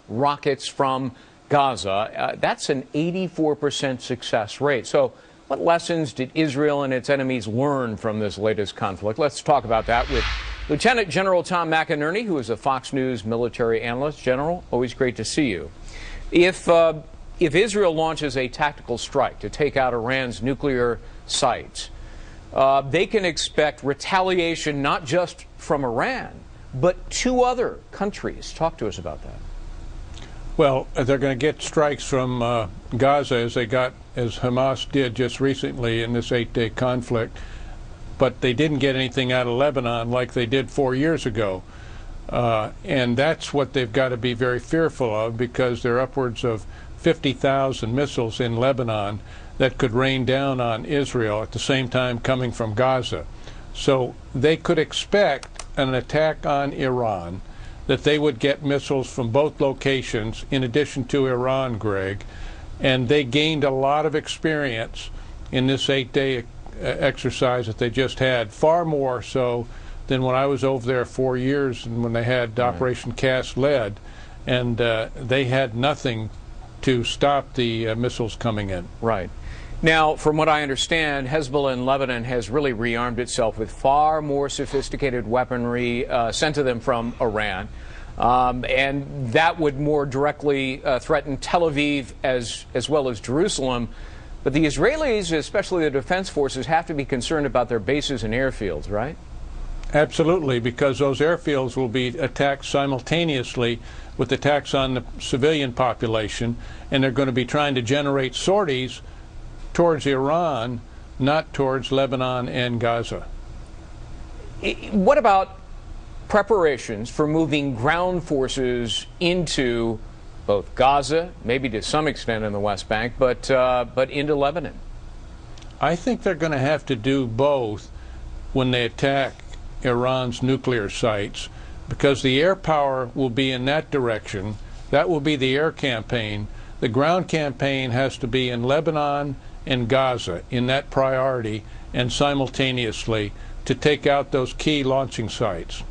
rockets from Gaza. That's an 84% success rate. So what lessons did Israel and its enemies learn from this latest conflict? Let's talk about that with Lieutenant General Tom Mcinerney, who is a Fox News military analyst. General, always great to see you. If Israel launches a tactical strike to take out Iran's nuclear sites, they can expect retaliation not just from Iran, but two other countries. Talk to us about that. Well, they're going to get strikes from Gaza as Hamas did just recently in this 8-day conflict, but they didn't get anything out of Lebanon like they did 4 years ago. And that's what they've got to be very fearful of, because there are upwards of 50,000 missiles in Lebanon that could rain down on Israel at the same time coming from Gaza. So they could expect an attack on Iran, that they would get missiles from both locations in addition to Iran, Greg. And they gained a lot of experience in this 8-day exercise that they just had, far more so than when I was over there 4 years and when they had Operation Cast Lead, and they had nothing to stop the missiles coming in. Right. Now, from what I understand, Hezbollah in Lebanon has really rearmed itself with far more sophisticated weaponry sent to them from Iran. And that would more directly threaten Tel Aviv as well as Jerusalem. But the Israelis, especially the defense forces, have to be concerned about their bases and airfields, right? Absolutely, because those airfields will be attacked simultaneously with attacks on the civilian population, and they're going to be trying to generate sorties towards Iran, not towards Lebanon and Gaza. What about preparations for moving ground forces into both Gaza, maybe to some extent in the West Bank, but into Lebanon? I think they're going to have to do both when they attack Iran's nuclear sites, because the air power will be in that direction. That will be the air campaign. The ground campaign has to be in Lebanon and Gaza in that priority, and simultaneously to take out those key launching sites.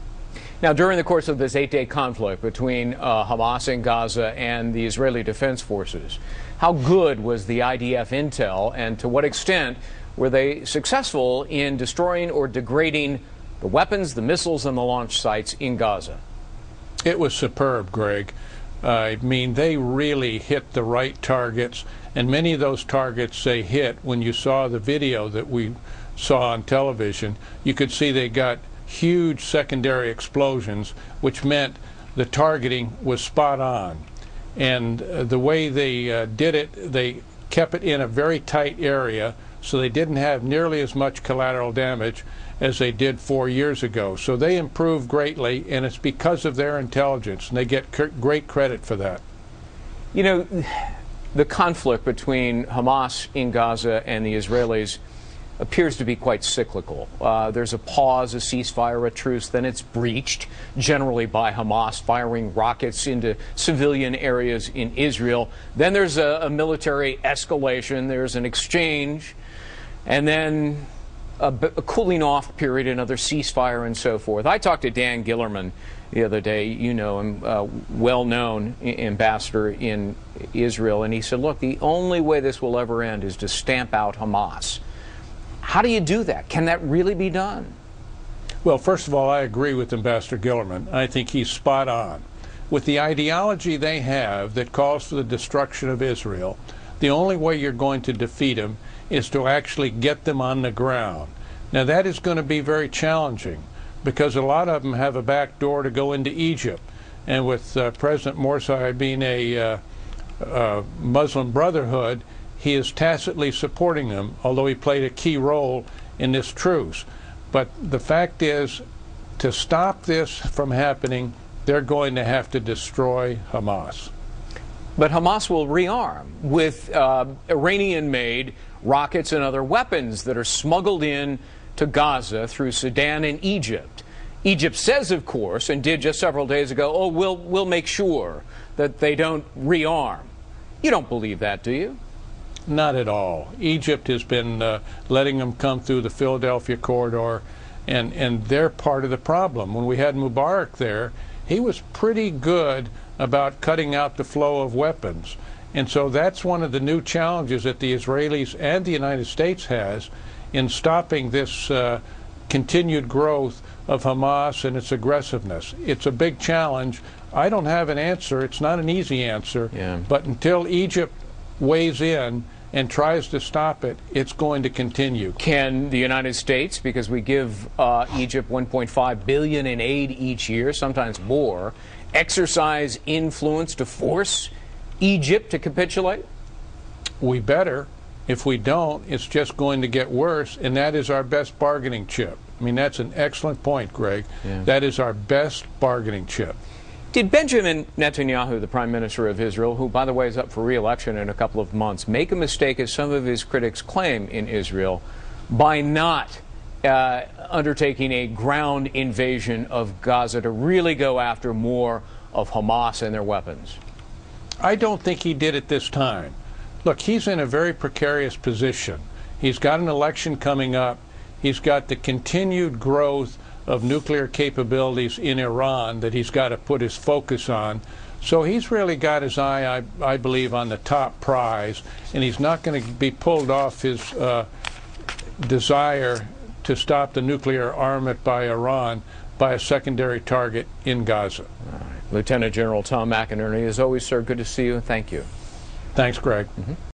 Now, during the course of this 8-day conflict between Hamas in Gaza and the Israeli Defense Forces, how good was the IDF intel, and to what extent were they successful in destroying or degrading the weapons, the missiles, and the launch sites in Gaza? It was superb, Greg. I mean, they really hit the right targets, and many of those targets they hit. When you saw the video that we saw on television, you could see they got huge secondary explosions, which meant the targeting was spot on. And the way they did it, they kept it in a very tight area, so they didn't have nearly as much collateral damage as they did 4 years ago. So they improved greatly, and it's because of their intelligence, and they get great credit for that. You know, the conflict between Hamas in Gaza and the Israelis appears to be quite cyclical. There's a pause, a ceasefire, a truce, then it's breached, generally by Hamas firing rockets into civilian areas in Israel. Then there's a military escalation, there's an exchange, and then a cooling off period, another ceasefire, and so forth. I talked to Dan Gillerman the other day, you know him, well-known ambassador in Israel, and he said, look, the only way this will ever end is to stamp out Hamas. How do you do that? Can that really be done? Well, first of all, I agree with Ambassador Gillerman. I think he's spot on. With the ideology they have that calls for the destruction of Israel, the only way you're going to defeat them is to actually get them on the ground. Now, that is going to be very challenging, because a lot of them have a back door to go into Egypt. And with President Morsi being a Muslim Brotherhood, he is tacitly supporting them, although he played a key role in this truce. But the fact is, to stop this from happening, they're going to have to destroy Hamas. But Hamas will rearm with Iranian-made rockets and other weapons that are smuggled in to Gaza through Sudan and Egypt. Egypt says, of course, and did just several days ago, oh, we'll make sure that they don't rearm. You don't believe that, do you? Not at all. Egypt has been letting them come through the Philadelphia corridor, and they're part of the problem. When we had Mubarak there, he was pretty good about cutting out the flow of weapons. And so that's one of the new challenges that the Israelis and the United States has in stopping this continued growth of Hamas and its aggressiveness. It's a big challenge. I don't have an answer. It's not an easy answer. Yeah. But until Egypt weighs in and tries to stop it, it's going to continue. Can the United States, because we give Egypt $1.5 billion in aid each year, sometimes more, exercise influence to force Egypt to capitulate? We better. If we don't, it's just going to get worse, and that is our best bargaining chip. I mean, that's an excellent point, Greg. Yeah. That is our best bargaining chip. Did Benjamin Netanyahu, the Prime Minister of Israel, who, by the way, is up for re-election in a couple of months, make a mistake, as some of his critics claim, in Israel by not undertaking a ground invasion of Gaza to really go after more of Hamas and their weapons? I don't think he did it this time. Look, he's in a very precarious position. He's got an election coming up. He's got the continued growth of nuclear capabilities in Iran that he's got to put his focus on. So he's really got his eye, I believe, on the top prize, and he's not going to be pulled off his desire to stop the nuclear armament by Iran by a secondary target in Gaza. All right. Lieutenant General Tom Mcinerney, as always, sir, good to see you. Thank you. Thanks, Greg.